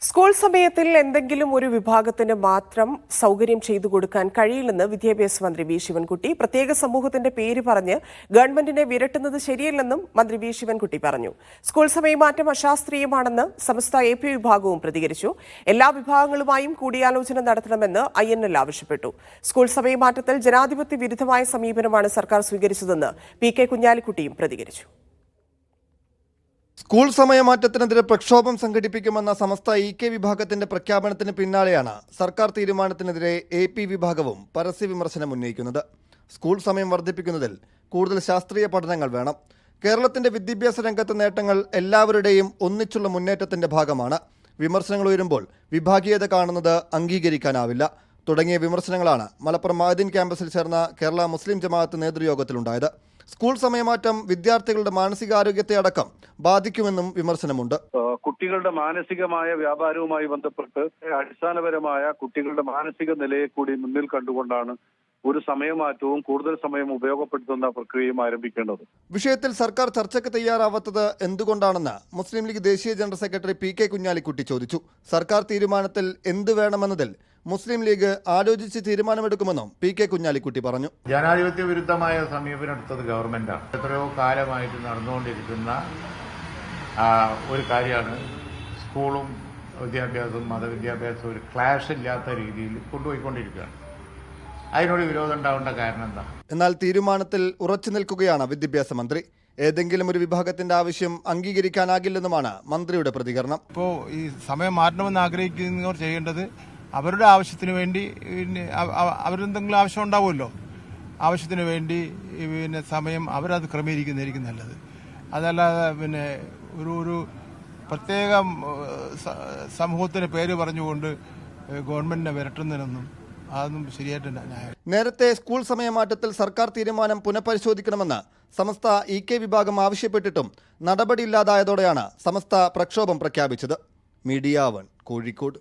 School സമയത്തിൽ എന്തെങ്കിലും ഒരു വിഭാഗത്തിന് മാത്രം സൗകര്യം ചെയ്തു കൊടുക്കാൻ കഴിയില്ലെന്ന് വിദ്യാഭ്യാസ മന്ത്രി വി ശിവൻകുട്ടി. പ്രത്യേക സമൂഹത്തിന്റെ പേര് പറഞ്ഞ് ഗവൺമെന്റിനെ വിരട്ടുന്നത് ശരിയല്ലെന്നും മന്ത്രി വി ശിവൻകുട്ടി പറഞ്ഞു. സ്കൂൾ സമയമാറ്റം അശാസ്ത്രീയമാണെന്ന് സമസ്ത AP വിഭാഗവും പ്രതികരിച്ചു. എല്ലാ വിഭാഗങ്ങളുമായും കൂടിയാലോചന നടത്തണമെന്ന് INL ആവശ്യപ്പെട്ടു. സ്കൂൾ സമയമാറ്റത്തിൽ ജനാധിപത്യ വിരുദ്ധമായ സമീപനമാണ് സർക്കാർ സ്വീകരിച്ചതെന്ന് PK കുഞ്ഞാലിക്കുട്ടിയും പ്രതികരിച്ചു. സ്കൂൾ സമയമാറ്റത്തിനെതിരെ പ്രക്ഷോഭം സംഘടിപ്പിക്കുമെന്ന സമസ്ത EK വിഭാഗത്തിന്റെ പ്രഖ്യാപനത്തിന് പിന്നാലെയാണ് സർക്കാർ തീരുമാനത്തിനെതിരെ AP വിഭാഗവും പരസ്യ വിമർശനം ഉന്നയിക്കുന്നത്. സ്കൂൾ സമയം വർദ്ധിപ്പിക്കുന്നതിൽ കൂടുതൽ ശാസ്ത്രീയ പഠനങ്ങൾ വേണം. കേരളത്തിന്റെ വിദ്യാഭ്യാസ രംഗത്തെ നേട്ടങ്ങൾ എല്ലാവരുടെയും ഒന്നിച്ചുള്ള മുന്നേറ്റത്തിന്റെ ഭാഗമാണ്. വിമർശനങ്ങൾ ഉയരുമ്പോൾ വിഭാഗീയത കാണുന്നത് അംഗീകരിക്കാനാവില്ല തുടങ്ങിയ വിമർശനങ്ങളാണ് മലപ്പുറം മഅ്ദിൻ ക്യാമ്പസിൽ ചേർന്ന കേരള മുസ്ലിം ജമാഅത്ത് നേതൃയോഗത്തിലുണ്ടായത്. സ്കൂൾ സമയമാറ്റം വിദ്യാർത്ഥികളുടെ മാനസികാരോഗ്യത്തെ അടക്കം ബാധിക്കുമെന്നും വിമർശനമുണ്ട്. കുട്ടികളുടെ മാനസികമായ വ്യാപാരവുമായി ബന്ധപ്പെട്ട് അടിസ്ഥാനപരമായ കുട്ടികളുടെ മാനസിക നിലയെ കൂടി മുന്നിൽ കണ്ടുകൊണ്ടാണ് ഒരു സമയമാറ്റവും കൂടുതൽ സമയം ഉപയോഗപ്പെടുത്തുന്ന പ്രക്രിയയും ആരംഭിക്കേണ്ടത്. വിഷയത്തിൽ സർക്കാർ ചർച്ചയ്ക്ക് തയ്യാറാവാത്തത് എന്തുകൊണ്ടാണെന്ന് മുസ്ലിം ലീഗ് ദേശീയ ജനറൽ സെക്രട്ടറി PK കുഞ്ഞാലിക്കുട്ടി ചോദിച്ചു. സർക്കാർ തീരുമാനത്തിൽ എന്ത് വേണമെന്നതിൽ മുസ്ലിം ലീഗ് ആലോചിച്ച് തീരുമാനമെടുക്കുമെന്നും PK കുഞ്ഞാലിക്കുട്ടി പറഞ്ഞു. ജനാധിപത്യ വിരുദ്ധമായ സമീപനം എടുത്തത് ഗവൺമെന്റാണ്. എത്രയോ കാലമായിട്ട് നടന്നുകൊണ്ടിരിക്കുന്ന ഒരു കാര്യമാണ് സ്കൂളും വിദ്യാഭ്യാസവും മതവിദ്യാഭ്യാസവും ഒരു ക്ലാഷ് ഇല്ലാത്ത രീതിയിൽ കൊണ്ടുപോയിക്കൊണ്ടിരിക്കുകയാണ്. അതിനോട് വിരോധം ഉണ്ടാവേണ്ട കാരണം എന്താ? എന്നാൽ തീരുമാനത്തിൽ ഉറച്ചു നിൽക്കുകയാണ് വിദ്യാഭ്യാസ മന്ത്രി. ഏതെങ്കിലും ഒരു വിഭാഗത്തിന്റെ ആവശ്യം അംഗീകരിക്കാനാകില്ലെന്നുമാണ് മന്ത്രിയുടെ പ്രതികരണം. ഇപ്പോൾ ഈ സമയം മാറ്റണമെന്ന് ആഗ്രഹിക്കുന്നവർ ചെയ്യേണ്ടത് അവരുടെ ആവശ്യത്തിന് വേണ്ടി അവരെന്തെങ്കിലും ആവശ്യം ഉണ്ടാവുമല്ലോ, ആവശ്യത്തിന് വേണ്ടി സമയം അവരത് ക്രമീകരിക്കുന്നതായിരിക്കും നല്ലത്. അതല്ലാതെ ഒരു പ്രത്യേക സമൂഹത്തിന് പേര് പറഞ്ഞുകൊണ്ട് ഗവൺമെന്റിനെ വിരട്ടുന്നതിനൊന്നും അതൊന്നും ശരിയായിട്ടില്ല. നേരത്തെ സ്കൂൾ സമയമാറ്റത്തിൽ സർക്കാർ തീരുമാനം പുനഃപരിശോധിക്കണമെന്ന് സമസ്ത EK വിഭാഗം ആവശ്യപ്പെട്ടിട്ടും നടപടിയില്ലാതായതോടെയാണ് സമസ്ത പ്രക്ഷോഭം പ്രഖ്യാപിച്ചത്. മീഡിയ 1 കോഴിക്കോട്.